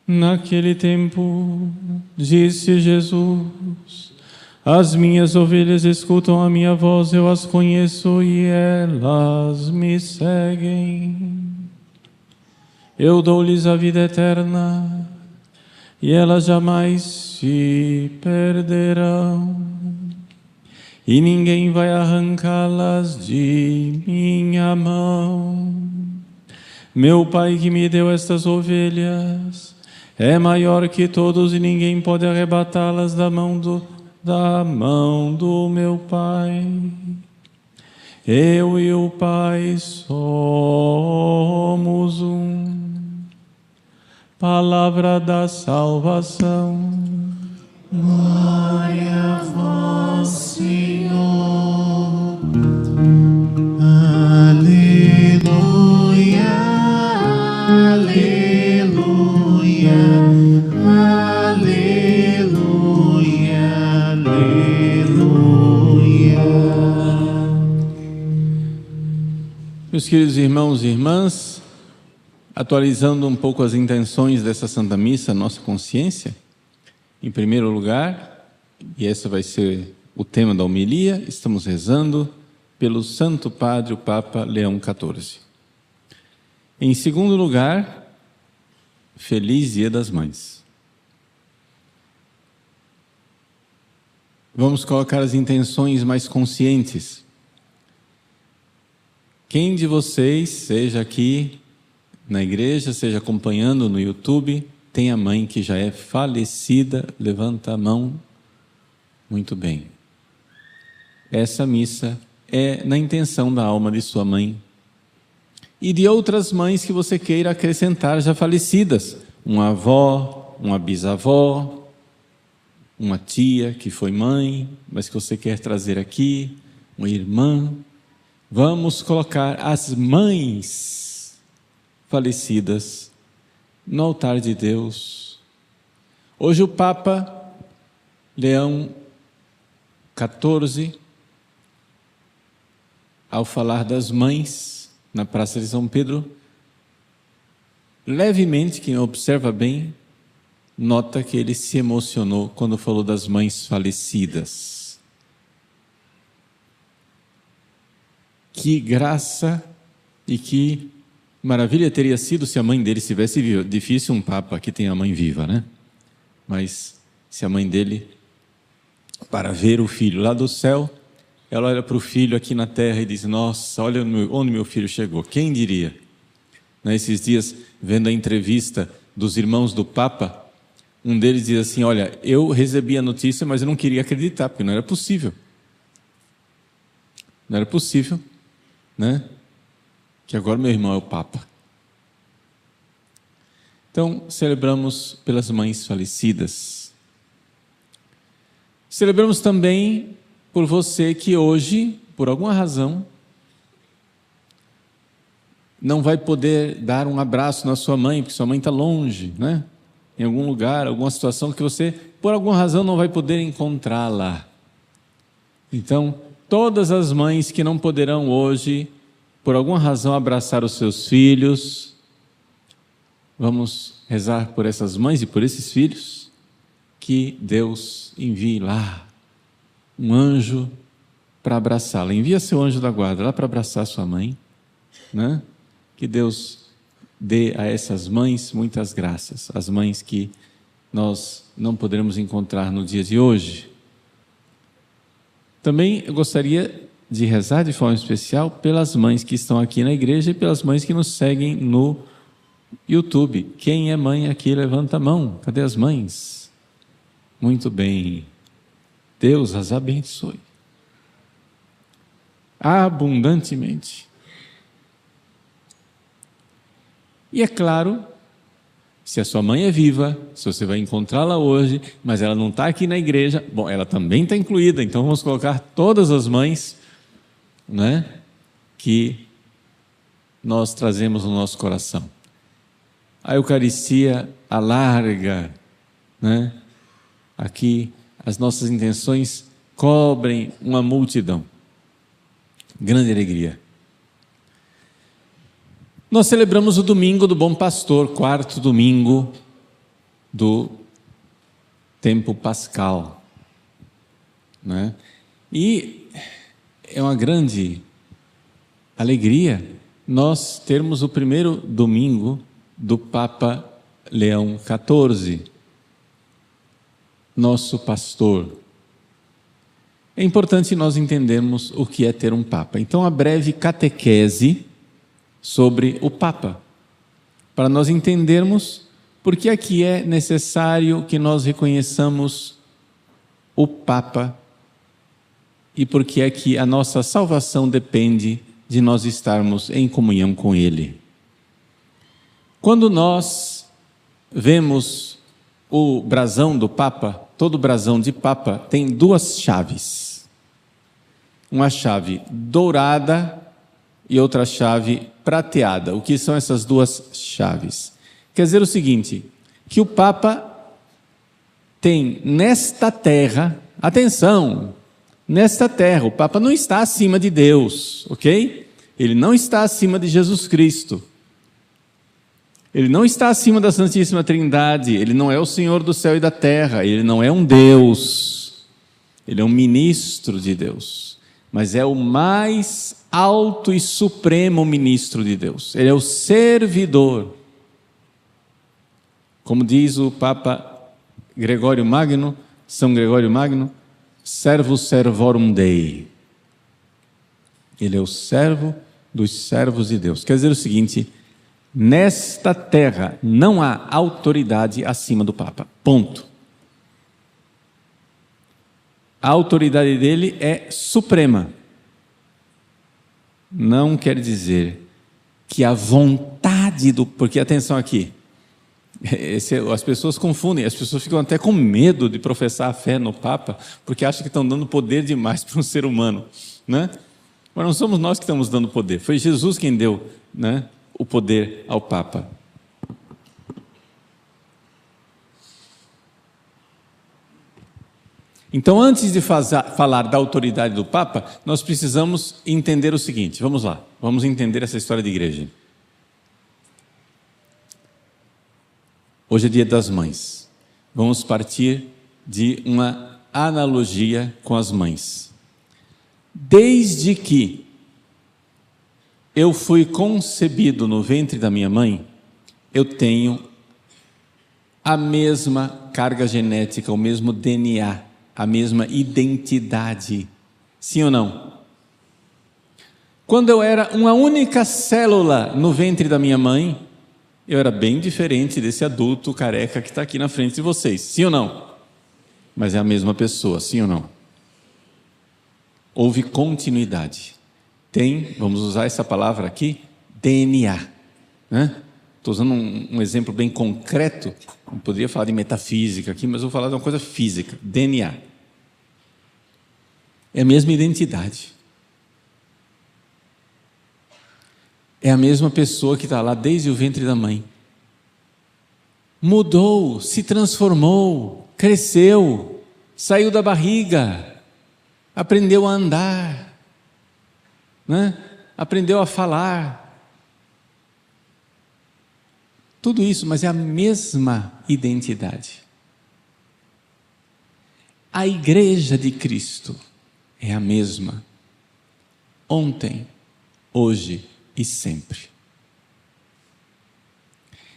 Naquele tempo, disse Jesus: as minhas ovelhas escutam a minha voz, eu as conheço e elas me seguem. Eu dou-lhes a vida eterna e elas jamais se perderão, e ninguém vai arrancá-las de minha mão. Meu Pai que me deu estas ovelhas é maior que todos e ninguém pode arrebatá-las da mão do meu Pai. Eu e o Pai somos um. Palavra da salvação. Glória a vós, Senhor. Aleluia, aleluia, aleluia, aleluia. Meus queridos irmãos e irmãs, atualizando um pouco as intenções dessa Santa Missa, nossa consciência, em primeiro lugar, e esse vai ser o tema da homilia, estamos rezando pelo Santo Padre, o Papa Leão XIV. Em segundo lugar, Feliz Dia das Mães. Vamos colocar as intenções mais conscientes. Quem de vocês, seja aqui na igreja, seja acompanhando no YouTube, tem a mãe que já é falecida? Levanta a mão. Muito bem. Essa missa é na intenção da alma de sua mãe e de outras mães que você queira acrescentar já falecidas. Uma avó, uma bisavó, uma tia que foi mãe, mas que você quer trazer aqui, uma irmã. Vamos colocar as mães falecidas no altar de Deus. Hoje o Papa Leão XIV, ao falar das mães na Praça de São Pedro, levemente, quem observa bem, nota que ele se emocionou quando falou das mães falecidas. Que graça e que maravilha teria sido se a mãe dele estivesse viva. Difícil um Papa que tem a mãe viva, né? Mas se a mãe dele, para ver o filho lá do céu, ela olha para o filho aqui na terra e diz: nossa, olha onde meu filho chegou. Quem diria? Nesses dias, vendo a entrevista dos irmãos do Papa, um deles diz assim: olha, eu recebi a notícia, mas eu não queria acreditar, porque não era possível. Não era possível, né? Que agora meu irmão é o Papa. Então, celebramos pelas mães falecidas. Celebramos também por você que hoje, por alguma razão, não vai poder dar um abraço na sua mãe, porque sua mãe está longe, né? Em algum lugar, alguma situação que você, por alguma razão, não vai poder encontrá-la. Então, todas as mães que não poderão hoje, por alguma razão, abraçar os seus filhos, vamos rezar por essas mães e por esses filhos, que Deus envie lá um anjo para abraçá-la. Envia seu anjo da guarda lá para abraçar sua mãe, né? Que Deus dê a essas mães muitas graças, as mães que nós não poderemos encontrar no dia de hoje. Também eu gostaria de rezar de forma especial pelas mães que estão aqui na igreja e pelas mães que nos seguem no YouTube. Quem é mãe aqui, levanta a mão. Cadê as mães? Muito bem. Deus as abençoe abundantemente. E é claro, se a sua mãe é viva, se você vai encontrá-la hoje, mas ela não está aqui na igreja, bom, ela também está incluída, então vamos colocar todas as mães, né, que nós trazemos no nosso coração. A Eucaristia alarga, né? Aqui as nossas intenções cobrem uma multidão. Grande alegria. Nós celebramos o domingo do Bom Pastor, quarto domingo do tempo pascal, né? E é uma grande alegria nós termos o primeiro domingo do Papa Leão XIV, nosso pastor. É importante nós entendermos o que é ter um Papa. Então, a breve catequese sobre o Papa, para nós entendermos por que aqui é necessário que nós reconheçamos o Papa e por que é que a nossa salvação depende de nós estarmos em comunhão com Ele. Quando nós vemos o brasão do Papa, todo brasão de Papa tem duas chaves. Uma chave dourada e outra chave prateada. O que são essas duas chaves? Quer dizer o seguinte, que o Papa tem nesta terra, atenção, nesta terra, o Papa não está acima de Deus, ok? Ele não está acima de Jesus Cristo. Ele não está acima da Santíssima Trindade, ele não é o Senhor do céu e da terra, ele não é um Deus, ele é um ministro de Deus, mas é o mais alto e supremo ministro de Deus, ele é o servidor. Como diz o Papa Gregório Magno, São Gregório Magno, servus servorum Dei. Ele é o servo dos servos de Deus. Quer dizer o seguinte, nesta terra não há autoridade acima do Papa. Ponto. A autoridade dele é suprema. Não quer dizer que a vontade do... Porque, atenção aqui, as pessoas confundem, as pessoas ficam até com medo de professar a fé no Papa, porque acham que estão dando poder demais para um ser humano, né? Mas não somos nós que estamos dando poder, foi Jesus quem deu, né, o poder ao Papa. Então, antes de falar da autoridade do Papa, nós precisamos entender o seguinte, vamos lá, vamos entender essa história de igreja. Hoje é dia das mães, vamos partir de uma analogia com as mães. Desde que eu fui concebido no ventre da minha mãe, eu tenho a mesma carga genética, o mesmo DNA, a mesma identidade. Sim ou não? Quando eu era uma única célula no ventre da minha mãe, eu era bem diferente desse adulto careca que está aqui na frente de vocês. Sim ou não? Mas é a mesma pessoa, sim ou não? Houve continuidade. Tem, vamos usar essa palavra aqui, DNA, né? Estou usando um exemplo bem concreto, não poderia falar de metafísica aqui, mas vou falar de uma coisa física, DNA. É a mesma identidade. É a mesma pessoa que está lá desde o ventre da mãe. Mudou, se transformou, cresceu, saiu da barriga, aprendeu a andar, né? Aprendeu a falar. Tudo isso, mas é a mesma identidade. A igreja de Cristo é a mesma, ontem, hoje e sempre.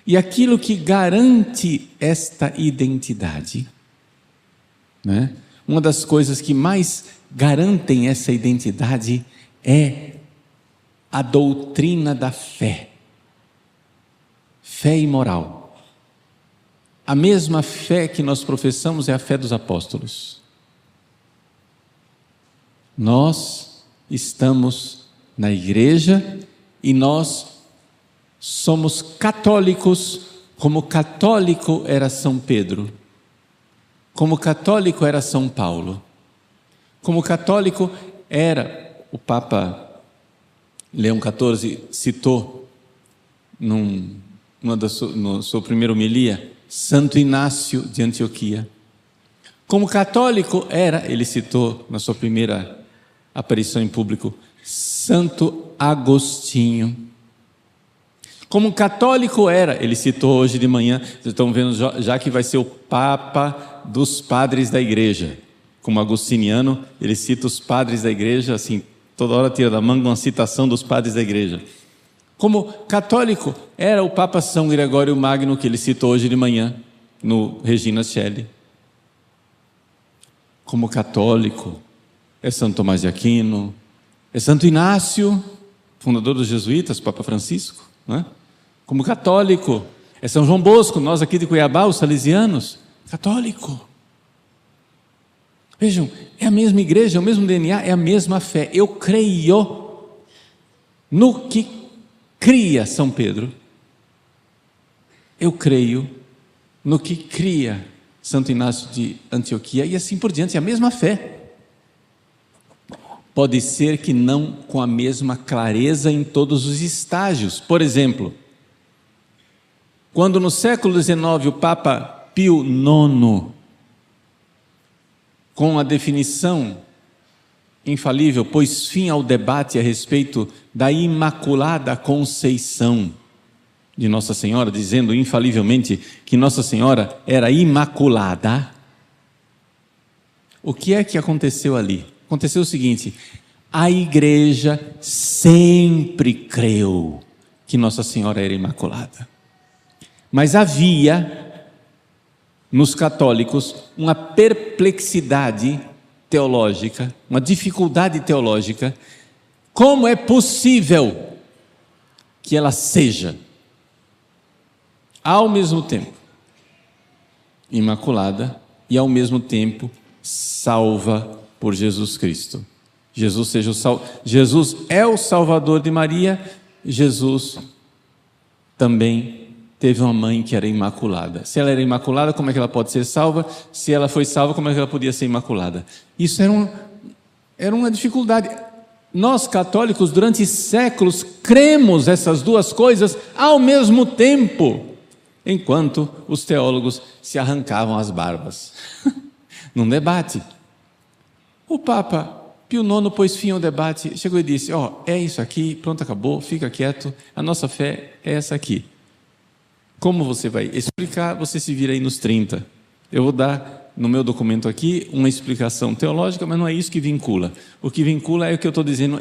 E aquilo que garante esta identidade, né? Uma das coisas que mais garantem essa identidade é a doutrina da fé. Fé e moral. A mesma fé que nós professamos é a fé dos apóstolos. Nós estamos na igreja e nós somos católicos, como católico era São Pedro, como católico era São Paulo, como católico era o Papa Leão XIV citou na sua primeira homilia, Santo Inácio de Antioquia. Como católico era, ele citou na sua primeira aparição em público, Santo Agostinho. Como católico era, ele citou hoje de manhã, vocês estão vendo já que vai ser o Papa dos padres da igreja. Como agostiniano, ele cita os padres da igreja, assim, toda hora tira da manga uma citação dos padres da igreja. Como católico era o Papa São Gregório Magno, que ele citou hoje de manhã, no Regina Coeli. Como católico é Santo Tomás de Aquino, é Santo Inácio, fundador dos jesuítas, Papa Francisco, não é? Como católico é São João Bosco, nós aqui de Cuiabá, os salesianos, católico. Vejam, é a mesma igreja, é o mesmo DNA, é a mesma fé. Eu creio no que cria São Pedro. Eu creio no que cria Santo Inácio de Antioquia e assim por diante, é a mesma fé. Pode ser que não com a mesma clareza em todos os estágios. Por exemplo, quando no século XIX o Papa Pio IX, com a definição infalível, pôs fim ao debate a respeito da Imaculada Conceição de Nossa Senhora, dizendo infalivelmente que Nossa Senhora era imaculada. O que é que aconteceu ali? Aconteceu o seguinte: a igreja sempre creu que Nossa Senhora era imaculada, mas havia nos católicos uma perplexidade teológica, uma dificuldade teológica. Como é possível que ela seja ao mesmo tempo imaculada e ao mesmo tempo salva por Jesus Cristo? Jesus é o Salvador de Maria. Jesus também teve uma mãe que era imaculada. Se ela era imaculada, como é que ela pode ser salva? Se ela foi salva, como é que ela podia ser imaculada? Isso era uma dificuldade. Nós católicos, durante séculos, cremos essas duas coisas ao mesmo tempo, enquanto os teólogos se arrancavam as barbas num debate. O Papa Pio IX pôs fim ao debate, chegou e disse: é isso aqui, pronto, acabou, fica quieto, a nossa fé é essa aqui. Como você vai explicar? Você se vira aí nos 30. Eu vou dar no meu documento aqui uma explicação teológica, mas não é isso que vincula. O que vincula é o que eu estou dizendo,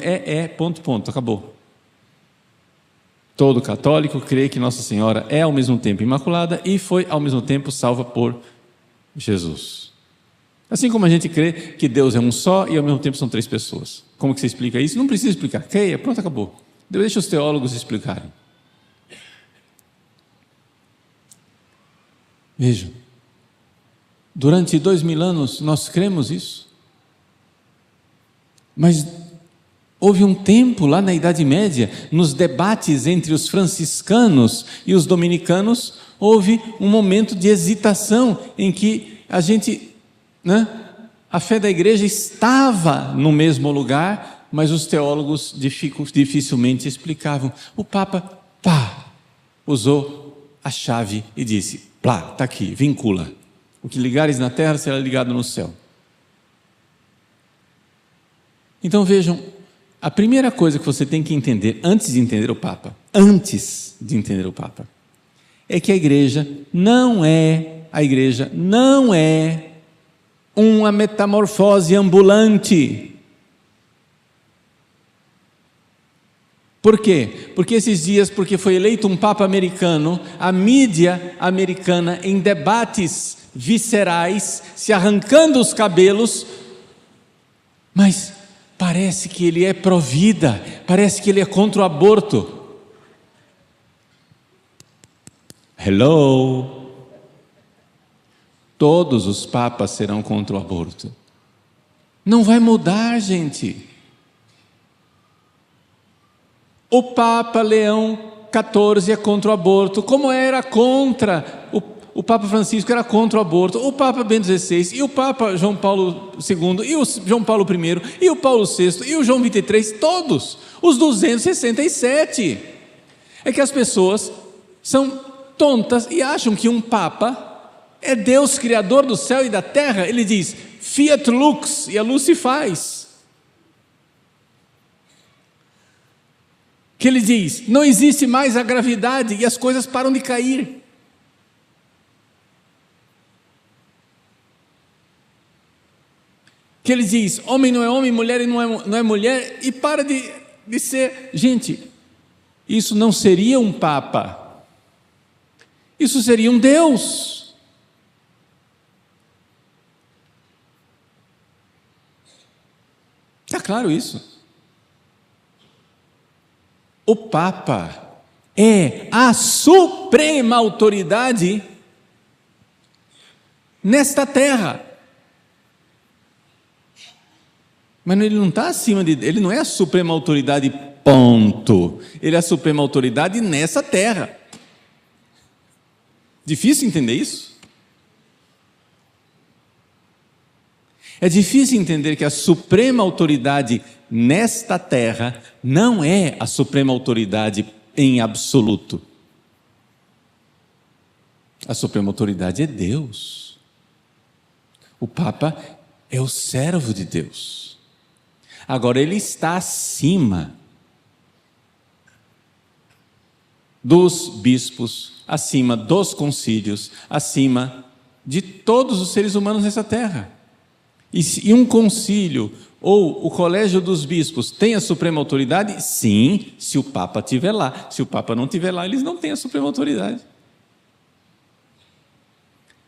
ponto, acabou. Todo católico crê que Nossa Senhora é ao mesmo tempo imaculada e foi ao mesmo tempo salva por Jesus. Assim como a gente crê que Deus é um só e ao mesmo tempo são 3 pessoas. Como que você explica isso? Não precisa explicar, creia, pronto, acabou. Deixa os teólogos explicarem. Vejam, durante 2000 anos nós cremos isso, mas houve um tempo lá na Idade Média, nos debates entre os franciscanos e os dominicanos, houve um momento de hesitação em que a fé da igreja estava no mesmo lugar, mas os teólogos dificilmente explicavam. O Papa usou a chave e disse: está aqui, vincula. O que ligares na terra será ligado no céu. Então vejam, a primeira coisa que você tem que entender antes de entender o Papa, é que a igreja não é uma metamorfose ambulante. Por quê? Porque foi eleito um Papa americano, a mídia americana, em debates viscerais, se arrancando os cabelos, mas parece que ele é pró-vida, parece que ele é contra o aborto. Hello? Todos os papas serão contra o aborto. Não vai mudar, gente. O Papa Leão XIV é contra o aborto, como era contra, o Papa Francisco era contra o aborto, o Papa Bento XVI, e o Papa João Paulo II, e o João Paulo I, e o Paulo VI, e o João XXIII, todos, os 267. É que as pessoas são tontas e acham que um Papa é Deus criador do céu e da terra. Ele diz, fiat lux, e a luz se faz. que ele diz: não existe mais a gravidade e as coisas param de cair. Que ele diz: homem não é homem, mulher não é mulher, e para de ser. Gente, isso não seria um papa, isso seria um Deus. Está claro isso? O Papa é a suprema autoridade nesta terra. Mas ele não está acima ele não é a suprema autoridade, ponto. Ele é a suprema autoridade nessa terra. Difícil entender isso? É difícil entender que a suprema autoridade nesta terra não é a suprema autoridade em absoluto. A suprema autoridade é Deus. O Papa é o servo de Deus. Agora, ele está acima dos bispos, acima dos concílios, acima de todos os seres humanos nessa terra. E um concílio ou o colégio dos bispos tem a suprema autoridade? Sim, se o Papa estiver lá. Se o Papa não estiver lá, eles não têm a suprema autoridade.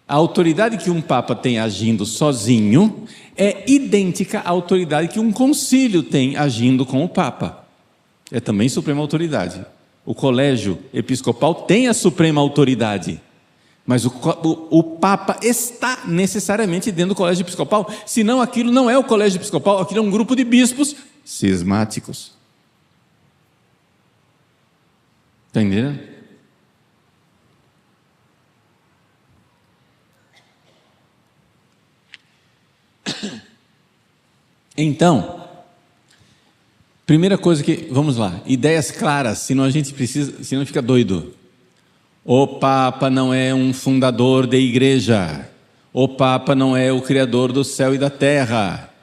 A autoridade que um Papa tem agindo sozinho é idêntica à autoridade que um concílio tem agindo com o Papa. É também suprema autoridade. O colégio episcopal tem a suprema autoridade, mas o Papa está necessariamente dentro do colégio episcopal, senão aquilo não é o colégio episcopal, aquilo é um grupo de bispos cismáticos. Está entendendo? Então, primeira coisa que, vamos lá, ideias claras, senão a gente precisa, senão fica doido. O Papa não é um fundador da igreja. O Papa não é o criador do céu e da terra.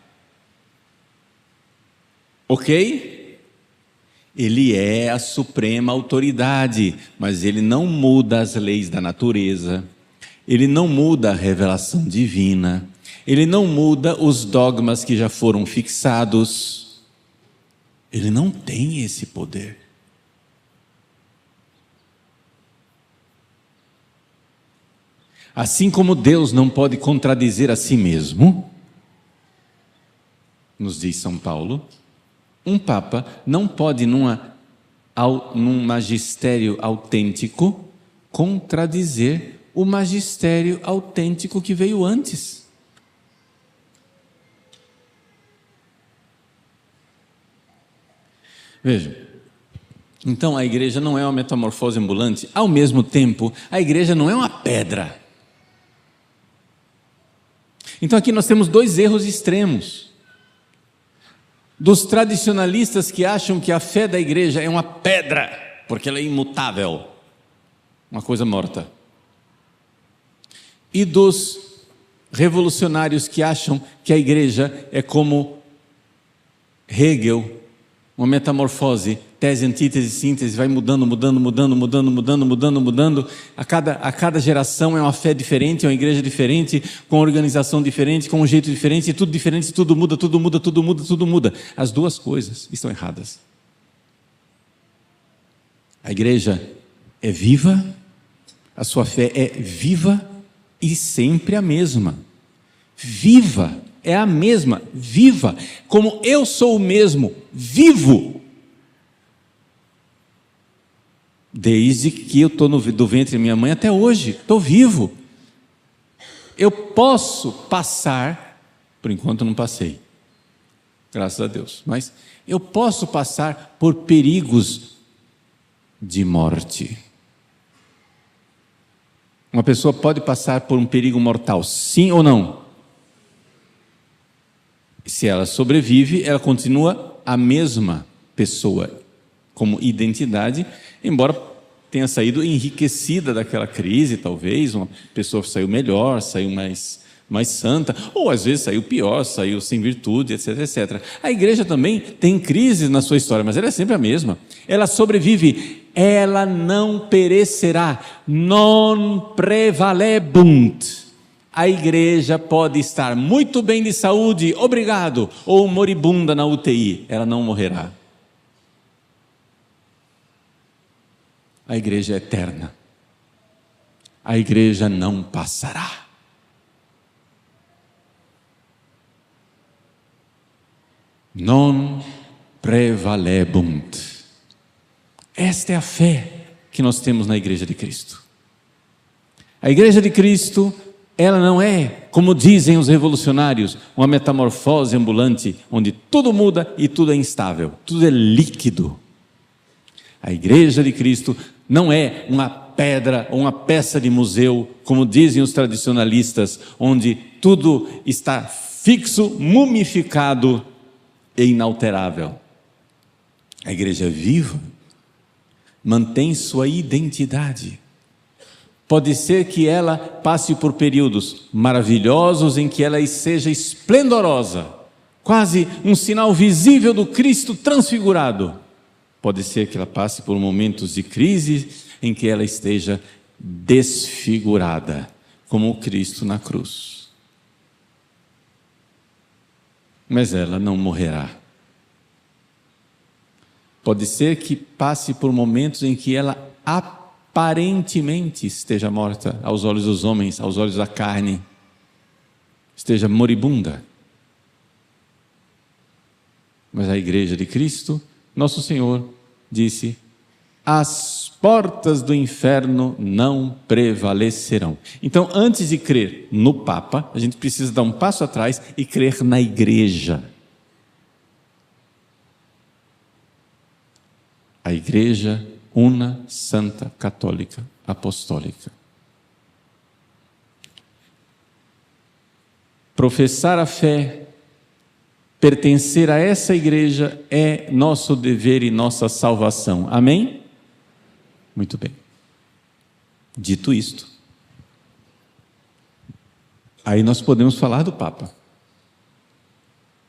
Ok? Ele é a suprema autoridade, mas ele não muda as leis da natureza, ele não muda a revelação divina, ele não muda os dogmas que já foram fixados. Ele não tem esse poder. Assim como Deus não pode contradizer a si mesmo, nos diz São Paulo, um Papa não pode, num magistério autêntico, contradizer o magistério autêntico que veio antes. Vejam, então a igreja não é uma metamorfose ambulante, ao mesmo tempo, a igreja não é uma pedra. Então aqui nós temos dois erros extremos. Dos tradicionalistas que acham que a fé da igreja é uma pedra, porque ela é imutável, uma coisa morta. E dos revolucionários que acham que a igreja é como Hegel, uma metamorfose, tese, antítese, síntese, vai mudando. A cada geração é uma fé diferente, é uma igreja diferente, com uma organização diferente, com um jeito diferente, tudo diferente, tudo muda. As duas coisas estão erradas. A igreja é viva, a sua fé é viva e sempre a mesma. Viva é a mesma, viva, como eu sou o mesmo, vivo. Desde que eu estou do ventre da minha mãe até hoje, estou vivo. Eu posso passar, por enquanto não passei, graças a Deus, mas eu posso passar por perigos de morte. Uma pessoa pode passar por um perigo mortal, sim ou não? Se ela sobrevive, ela continua a mesma pessoa, como identidade, embora tenha saído enriquecida daquela crise, talvez, uma pessoa saiu melhor, saiu mais mais santa, ou às vezes saiu pior, saiu sem virtude, etc, etc. A igreja também tem crises na sua história, mas ela é sempre a mesma. Ela sobrevive, ela não perecerá, non prevalebunt. A igreja pode estar muito bem de saúde, obrigado, ou moribunda na UTI, ela não morrerá. A igreja é eterna. A igreja não passará. Non prevalebunt. Esta é a fé que nós temos na igreja de Cristo. A igreja de Cristo, ela não é, como dizem os revolucionários, uma metamorfose ambulante, onde tudo muda e tudo é instável, tudo é líquido. A igreja de Cristo não é uma pedra ou uma peça de museu, como dizem os tradicionalistas, onde tudo está fixo, mumificado e inalterável. A igreja é viva, mantém sua identidade. Pode ser que ela passe por períodos maravilhosos em que ela seja esplendorosa, quase um sinal visível do Cristo transfigurado. Pode ser que ela passe por momentos de crise em que ela esteja desfigurada, como o Cristo na cruz. Mas ela não morrerá. Pode ser que passe por momentos em que ela aparentemente esteja morta aos olhos dos homens, aos olhos da carne, esteja moribunda. Mas a igreja de Cristo, nosso Senhor disse: as portas do inferno não prevalecerão. Então, antes de crer no Papa, a gente precisa dar um passo atrás e crer na igreja. A igreja una, santa, católica, apostólica. Professar a fé, pertencer a essa igreja é nosso dever e nossa salvação. Amém? Muito bem. Dito isto, aí nós podemos falar do Papa.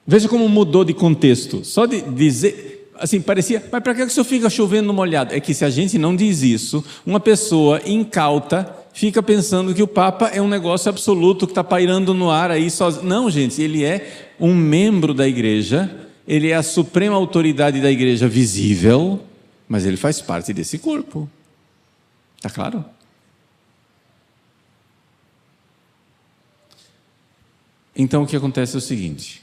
Veja como mudou de contexto. Só de dizer, assim, parecia, mas para que o senhor fica chovendo no molhado? É que se a gente não diz isso, uma pessoa incauta fica pensando que o Papa é um negócio absoluto que está pairando no ar aí sozinho. Não, gente, ele é um membro da igreja, ele é a suprema autoridade da igreja visível, mas ele faz parte desse corpo. Está claro? Então o que acontece é o seguinte: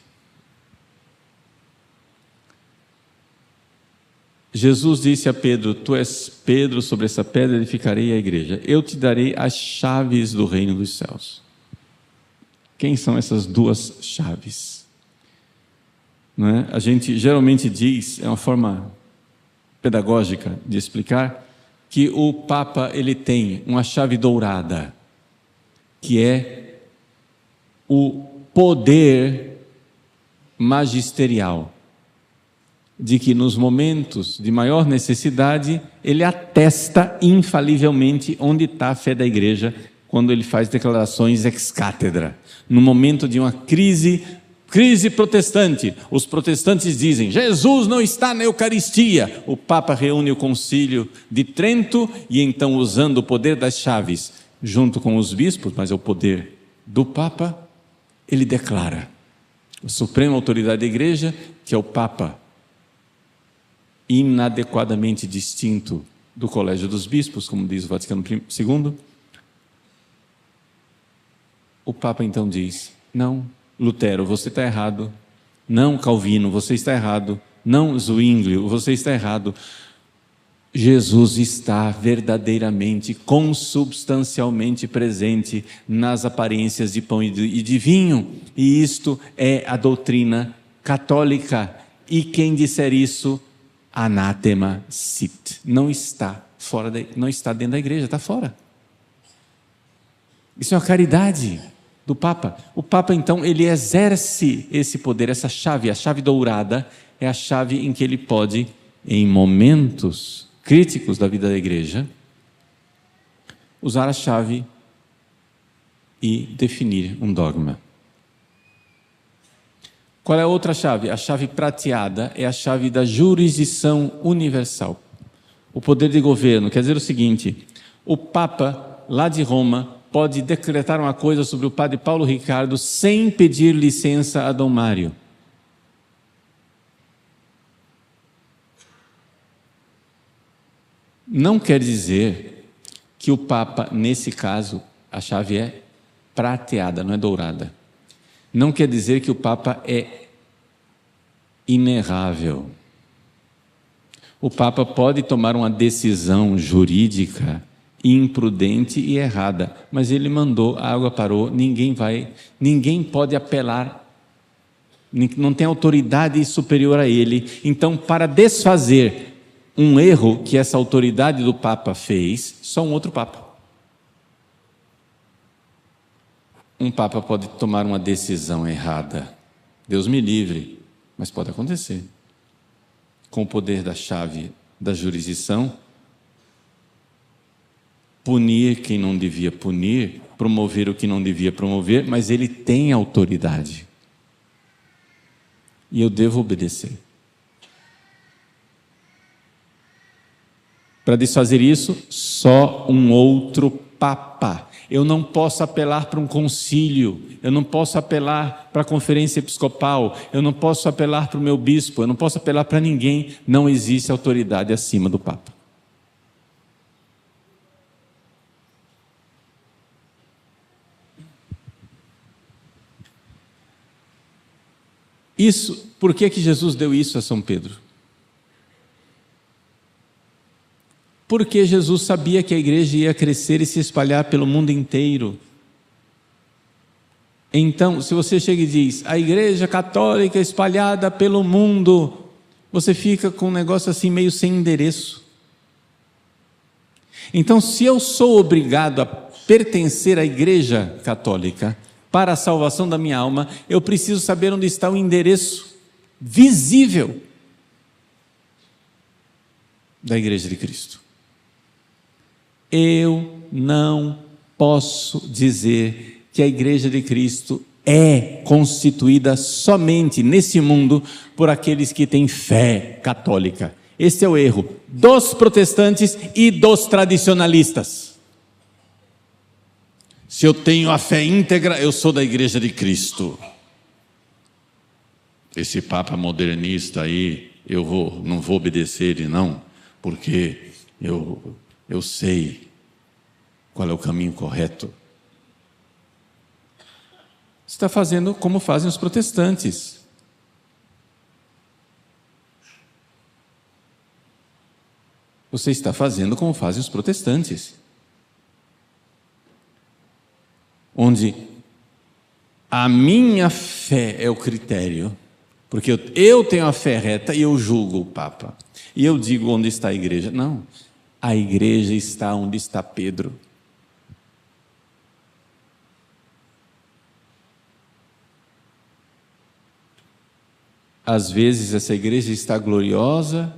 Jesus disse a Pedro: tu és Pedro, sobre essa pedra edificarei a igreja, eu te darei as chaves do reino dos céus. Quem são essas duas chaves? Não é? A gente geralmente diz, é uma forma pedagógica de explicar, que o Papa ele tem uma chave dourada, que é o poder magisterial, de que nos momentos de maior necessidade, ele atesta infalivelmente onde está a fé da igreja, quando ele faz declarações ex cátedra. No momento de uma crise protestante, os protestantes dizem: Jesus não está na Eucaristia. O Papa reúne o concílio de Trento e então, usando o poder das chaves, junto com os bispos, mas é o poder do Papa, ele declara a suprema autoridade da igreja, que é o Papa, inadequadamente distinto do colégio dos bispos, como diz o Vaticano II. O Papa então diz: não, Lutero, você está errado. Não, Calvino, você está errado. Não, Zwinglio, você está errado. Jesus está verdadeiramente, consubstancialmente presente nas aparências de pão e de vinho, e isto é a doutrina católica. E quem disser isso, anátema sit, não está não está dentro da igreja, está fora. Isso é uma caridade do Papa. O Papa então, ele exerce esse poder, essa chave, a chave dourada é a chave em que ele pode, em momentos críticos da vida da igreja, usar a chave e definir um dogma. Qual é a outra chave? A chave prateada é a chave da jurisdição universal. O poder de governo quer dizer o seguinte: o Papa, lá de Roma, pode decretar uma coisa sobre o padre Paulo Ricardo sem pedir licença a Dom Mário. Não quer dizer que o Papa, nesse caso, a chave é prateada, não é dourada. Não quer dizer que o Papa é inerrável. O Papa pode tomar uma decisão jurídica imprudente e errada, mas ele mandou, a água parou, ninguém pode apelar, não tem autoridade superior a ele. Então, para desfazer um erro que essa autoridade do Papa fez, só um outro Papa. Um Papa pode tomar uma decisão errada, Deus me livre, mas pode acontecer. Com o poder da chave da jurisdição, punir quem não devia punir, promover o que não devia promover, mas ele tem autoridade. E eu devo obedecer. Para desfazer isso, só um outro Papa. Eu não posso apelar para um concílio, eu não posso apelar para a conferência episcopal, eu não posso apelar para o meu bispo, eu não posso apelar para ninguém. Não existe autoridade acima do Papa. Isso, por que Jesus deu isso a São Pedro? Porque Jesus sabia que a igreja ia crescer e se espalhar pelo mundo inteiro. Então, se você chega e diz, a igreja católica espalhada pelo mundo, você fica com um negócio assim meio sem endereço. Então, se eu sou obrigado a pertencer à igreja católica para a salvação da minha alma, eu preciso saber onde está o endereço visível da igreja de Cristo. Eu não posso dizer que a igreja de Cristo é constituída somente nesse mundo por aqueles que têm fé católica. Esse é o erro dos protestantes e dos tradicionalistas. Se eu tenho a fé íntegra, eu sou da igreja de Cristo. Esse Papa modernista aí, não vou obedecer ele não, porque eu sei qual é o caminho correto. Você está fazendo como fazem os protestantes. Você está fazendo como fazem os protestantes. Onde a minha fé é o critério, porque eu tenho a fé reta e eu julgo o Papa. E eu digo onde está a igreja. Não. A igreja está onde está Pedro. Às vezes essa igreja está gloriosa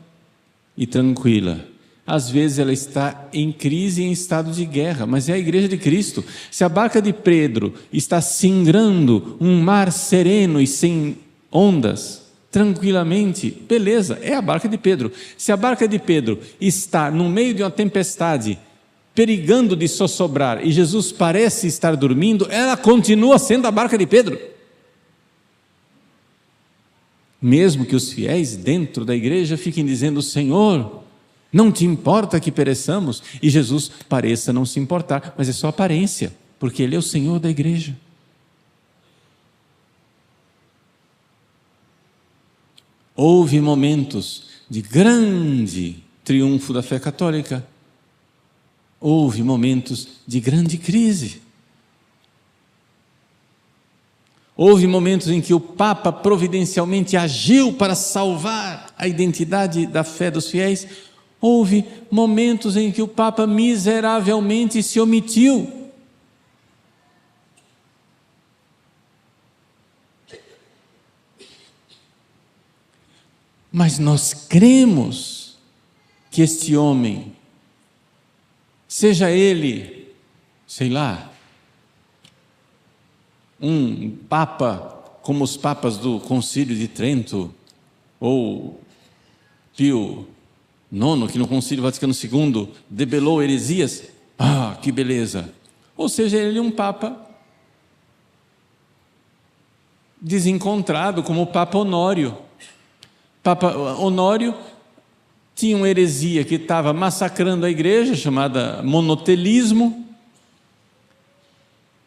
e tranquila. Às vezes ela está em crise e em estado de guerra, mas é a igreja de Cristo. Se a barca de Pedro está singrando um mar sereno e sem ondas, tranquilamente, beleza, é a barca de Pedro. Se a barca de Pedro está no meio de uma tempestade, perigando de sossobrar, e Jesus parece estar dormindo, ela continua sendo a barca de Pedro. Mesmo que os fiéis dentro da igreja fiquem dizendo, Senhor, não te importa que pereçamos? E Jesus pareça não se importar, mas é só aparência, porque Ele é o Senhor da igreja. Houve momentos de grande triunfo da fé católica. Houve momentos de grande crise. Houve momentos em que o Papa providencialmente agiu para salvar a identidade da fé dos fiéis. Houve momentos em que o Papa miseravelmente se omitiu. Mas nós cremos que este homem, seja ele, sei lá, um papa como os papas do Concílio de Trento, ou Pio IX, que no Concílio Vaticano II debelou heresias. Ah, que beleza! Ou seja, ele é um papa desencontrado, como o Papa Honório. Papa Honório tinha uma heresia que estava massacrando a igreja, chamada monotelismo.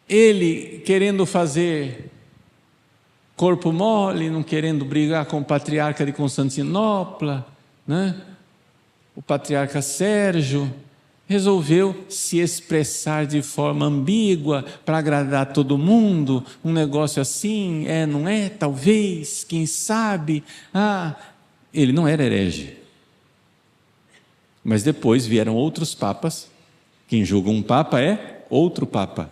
Ele querendo fazer corpo mole, não querendo brigar com o patriarca de Constantinopla, né? O patriarca Sérgio resolveu se expressar de forma ambígua para agradar todo mundo, um negócio assim, não é, talvez, quem sabe. Ele não era herege. Mas depois vieram outros papas. Quem julga um papa é outro papa.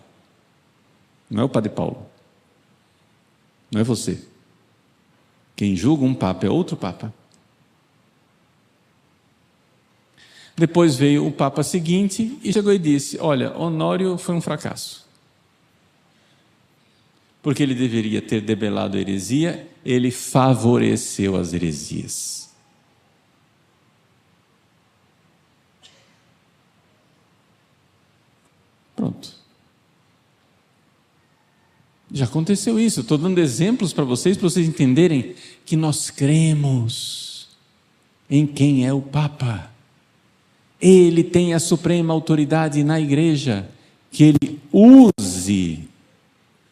Não é o Padre Paulo. Não é você. Quem julga um papa é outro papa. Depois veio o papa seguinte e chegou e disse: olha, Honório foi um fracasso. Porque ele deveria ter debelado a heresia, ele favoreceu as heresias. Pronto. Já aconteceu isso. Estou dando exemplos para vocês entenderem que nós cremos em quem é o Papa. Ele tem a suprema autoridade na igreja, que ele use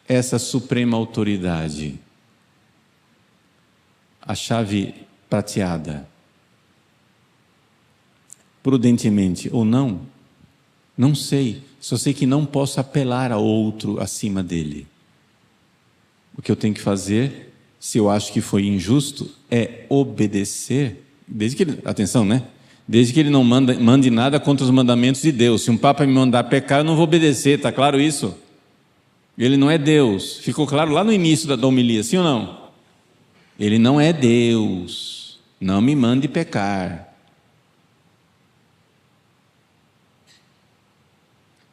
essa suprema autoridade. A chave prateada, prudentemente ou não, não sei, só sei que não posso apelar a outro acima dele. O que eu tenho que fazer, se eu acho que foi injusto, é obedecer, desde que ele, atenção, né? Desde que ele não mande nada contra os mandamentos de Deus. Se um papa me mandar pecar, eu não vou obedecer, está claro isso? Ele não é Deus. Ficou claro lá no início da homilia, sim ou não? Ele não é Deus. Não me mande pecar.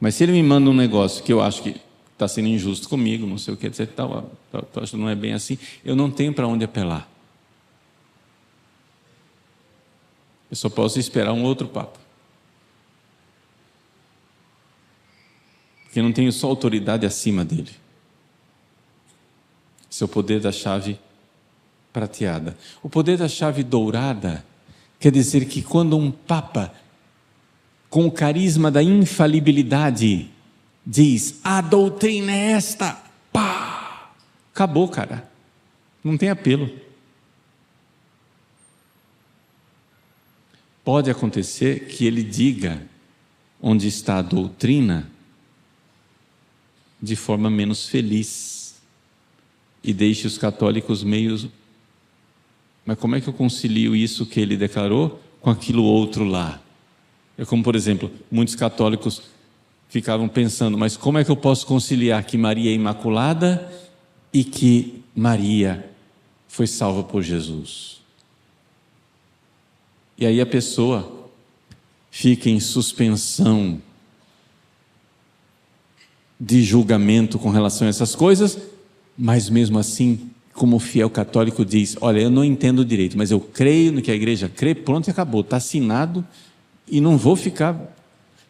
Mas se ele me manda um negócio que eu acho que está sendo injusto comigo, não sei o que, etc. Eu acho que não é bem assim, eu não tenho para onde apelar. Eu só posso esperar um outro papa. Porque eu não tenho só autoridade acima dele. Esse é o poder da chave prateada. O poder da chave dourada quer dizer que quando um papa, com o carisma da infalibilidade, diz: a doutrina é esta, pá, acabou, cara. Não tem apelo. Pode acontecer que ele diga onde está a doutrina de forma menos feliz e deixe os católicos meio... Mas como é que eu concilio isso que ele declarou com aquilo outro lá? É como, por exemplo, muitos católicos ficavam pensando: mas como é que eu posso conciliar que Maria é imaculada e que Maria foi salva por Jesus? E aí a pessoa fica em suspensão de julgamento com relação a essas coisas, mas mesmo assim, como o fiel católico diz: olha, eu não entendo direito, mas eu creio no que a igreja crê, pronto e acabou, está assinado e não vou ficar...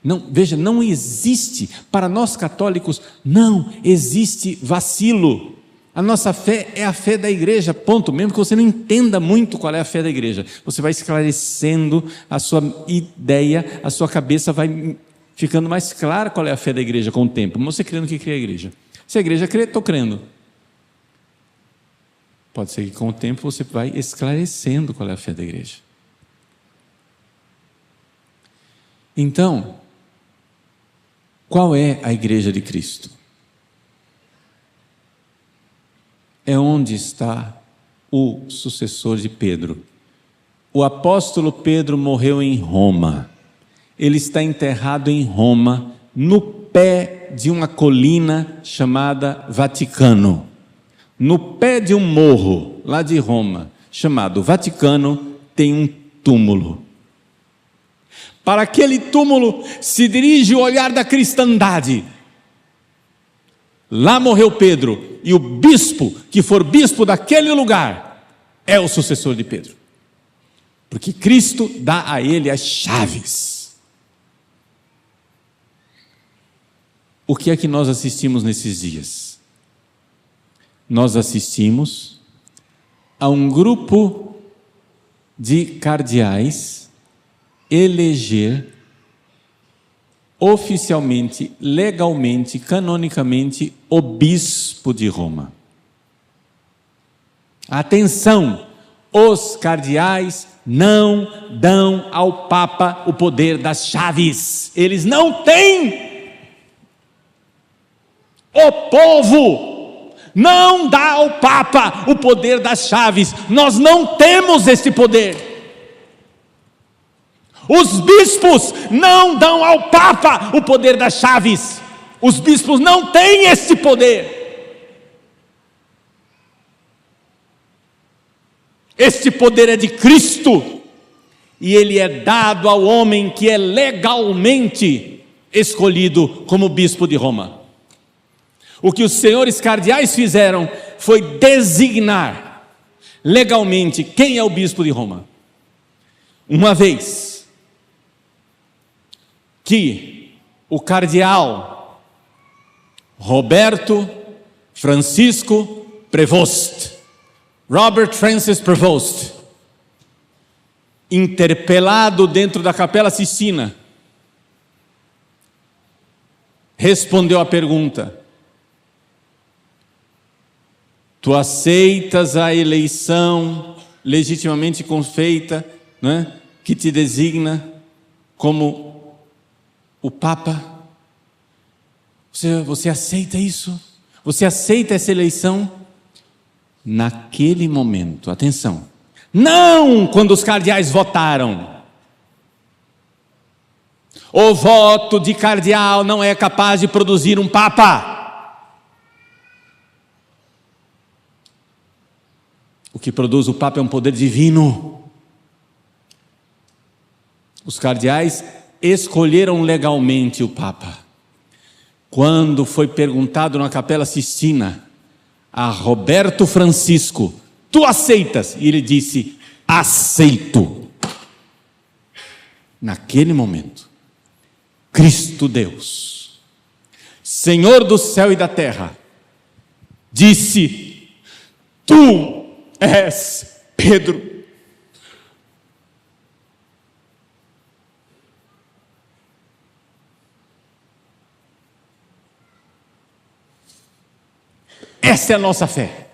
Não, veja, não existe, para nós católicos, não existe vacilo. A nossa fé é a fé da igreja, ponto. Mesmo que você não entenda muito qual é a fé da igreja, você vai esclarecendo a sua ideia, a sua cabeça vai ficando mais clara qual é a fé da igreja com o tempo. Você crendo que crê a igreja. Se a igreja crê, estou crendo. Pode ser que com o tempo você vai esclarecendo qual é a fé da igreja. Então, qual é a igreja de Cristo? É onde está o sucessor de Pedro. O apóstolo Pedro morreu em Roma. Ele está enterrado em Roma, no pé de uma colina chamada Vaticano. No pé de um morro, lá de Roma, chamado Vaticano, tem um túmulo. Para aquele túmulo se dirige o olhar da cristandade. Lá morreu Pedro. e o bispo que for bispo daquele lugar é o sucessor de Pedro. Porque Cristo dá a ele as chaves. O que é que nós assistimos nesses dias? Nós assistimos a um grupo de cardeais eleger oficialmente, legalmente, canonicamente, o bispo de Roma. Atenção! Os cardeais não dão ao Papa o poder das chaves. Eles não têm. O povo não dá ao Papa o poder das chaves. Nós não temos esse poder. Os bispos não dão ao Papa o poder das chaves. Os bispos não têm esse poder. Este poder é de Cristo, e ele é dado ao homem que é legalmente escolhido como bispo de Roma. O que os senhores cardeais fizeram foi designar legalmente quem é o bispo de Roma. Uma vez que o cardeal Roberto Francisco Prevost, Robert Francis Prevost, interpelado dentro da Capela Sistina, respondeu à pergunta: tu aceitas a eleição legitimamente feita, né, que te designa como o Papa? Você aceita isso? Você aceita essa eleição? Naquele momento, atenção, não quando os cardeais votaram. O voto de cardeal não é capaz de produzir um Papa. O que produz o Papa é um poder divino. Os cardeais escolheram legalmente o Papa. Quando foi perguntado na Capela Sistina a Roberto Francisco: tu aceitas? E ele disse: aceito. Naquele momento, Cristo Deus, Senhor do céu e da terra, disse: tu és Pedro. Essa é a nossa fé.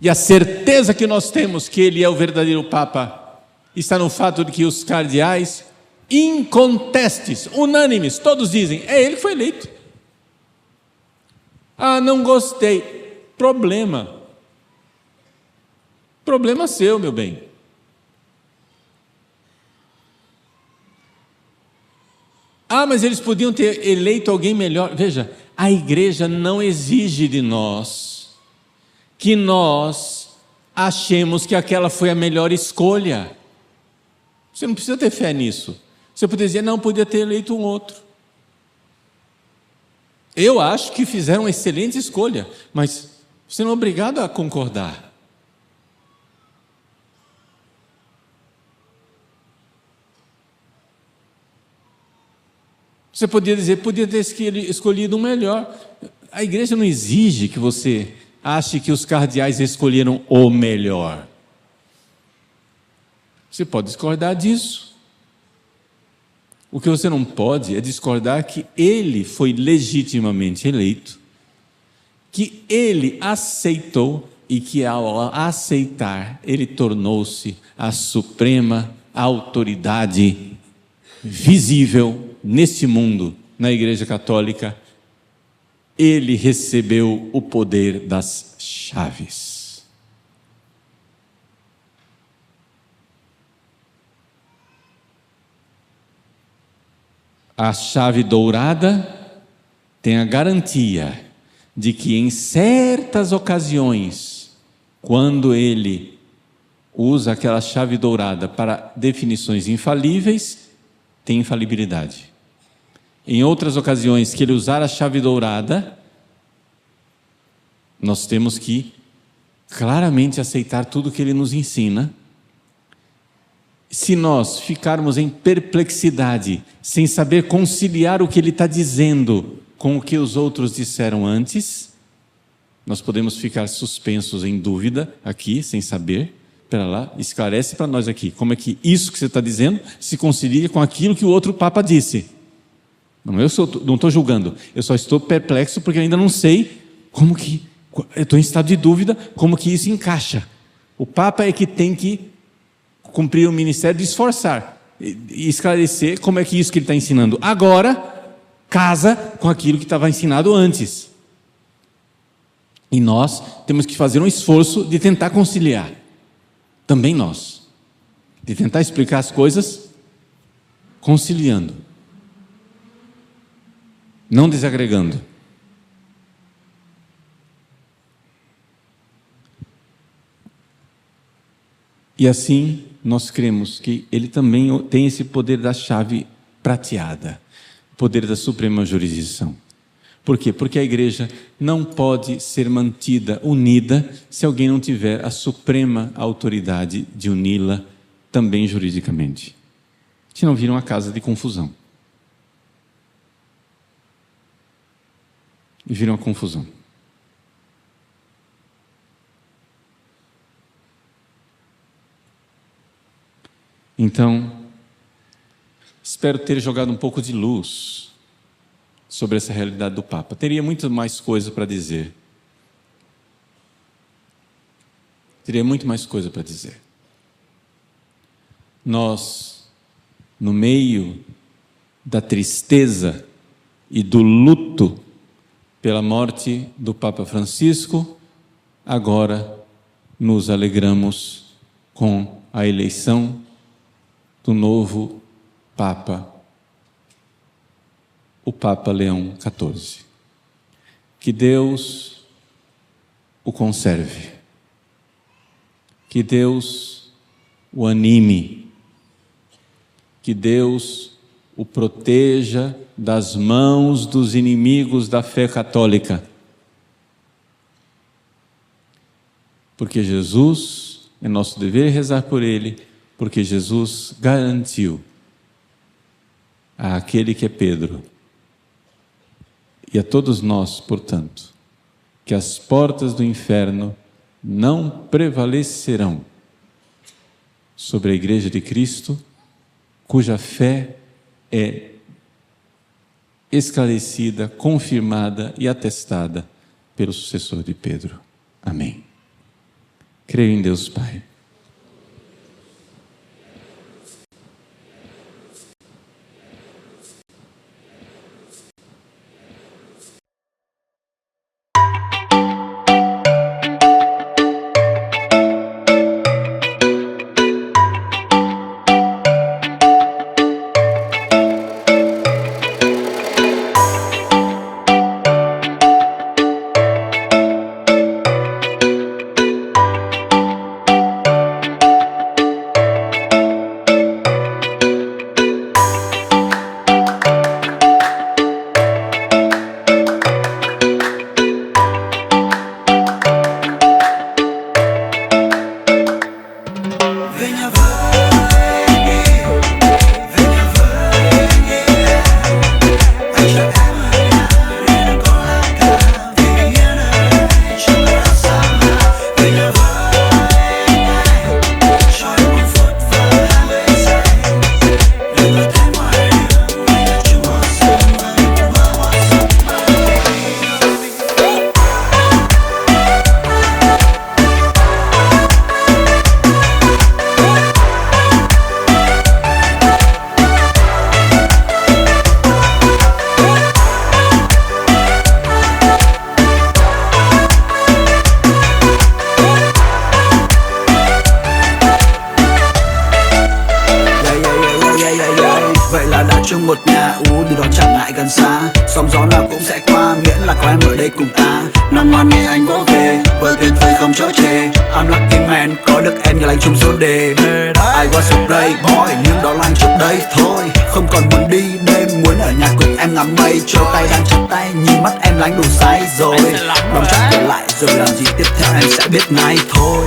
E a certeza que nós temos que ele é o verdadeiro Papa está no fato de que os cardeais, incontestes, unânimes, todos dizem: é ele que foi eleito. Ah, não gostei. Problema seu, meu bem. Ah, mas eles podiam ter eleito alguém melhor. Veja, a igreja não exige de nós que nós achemos que aquela foi a melhor escolha. Você não precisa ter fé nisso. Você poderia dizer: não, podia ter eleito um outro. Eu acho que fizeram uma excelente escolha, mas você não é obrigado a concordar. Você podia dizer: podia ter escolhido um melhor. A igreja não exige que você ache que os cardeais escolheram o melhor. Você pode discordar disso. O que você não pode é discordar que ele foi legitimamente eleito, que ele aceitou e que ao aceitar, ele tornou-se a suprema autoridade visível neste mundo, na Igreja Católica. Ele recebeu o poder das chaves. A chave dourada tem a garantia de que em certas ocasiões, quando ele usa aquela chave dourada para definições infalíveis, tem infalibilidade. em outras ocasiões que ele usar a chave dourada, nós temos que claramente aceitar tudo que ele nos ensina. Se nós ficarmos em perplexidade, sem saber conciliar o que ele está dizendo com o que os outros disseram antes, nós podemos ficar suspensos em dúvida aqui, sem saber. Espera lá, esclarece para nós aqui, como é que isso que você está dizendo se concilia com aquilo que o outro Papa disse. Não, não estou julgando, eu só estou perplexo porque ainda não sei como que, eu estou em estado de dúvida, como que isso encaixa. O Papa é que tem que cumprir o ministério de esforçar e esclarecer como é que isso que ele está ensinando agora casa com aquilo que estava ensinado antes. E nós temos que fazer um esforço de tentar conciliar. Também nós. De tentar explicar as coisas conciliando. Não desagregando. E assim nós cremos que ele também tem esse poder da chave prateada, o poder da suprema jurisdição. Por quê? Porque a igreja não pode ser mantida unida se alguém não tiver a suprema autoridade de uni-la também juridicamente. Senão vira uma casa de confusão. E vira uma confusão. Então, espero ter jogado um pouco de luz sobre essa realidade do Papa. Teria muito mais coisa para dizer. Teria muito mais coisa para dizer. Nós, no meio da tristeza e do luto pela morte do Papa Francisco, agora nos alegramos com a eleição do novo Papa, o Papa Leão XIV. Que Deus o conserve, que Deus o anime, que Deus o proteja das mãos dos inimigos da fé católica. Porque Jesus, é nosso dever rezar por ele, porque Jesus garantiu àquele que é Pedro, e a todos nós, portanto, que as portas do inferno não prevalecerão sobre a Igreja de Cristo, cuja fé é esclarecida, confirmada e atestada pelo sucessor de Pedro. Amém. Creio em Deus Pai. chung một nhà điều đó chẳng ngại gần xa. Sóng gió nào cũng sẽ qua, miễn là có em ở đây cùng ta. Năm ngoan nghe anh vỗ về, vừa tuyệt vời không chối chê. I'm lucky man, có được em như lành chung số đề. I was a playboy, nhưng đó là anh trước đây thôi. Không còn muốn đi đêm, muốn ở nhà cùng em em ngắm mây trôi, tay đang chắp tay nhìn mắt em lánh đủ say rồi. Đón chắc trở lại rồi làm gì tiếp theo em sẽ biết ngay thôi.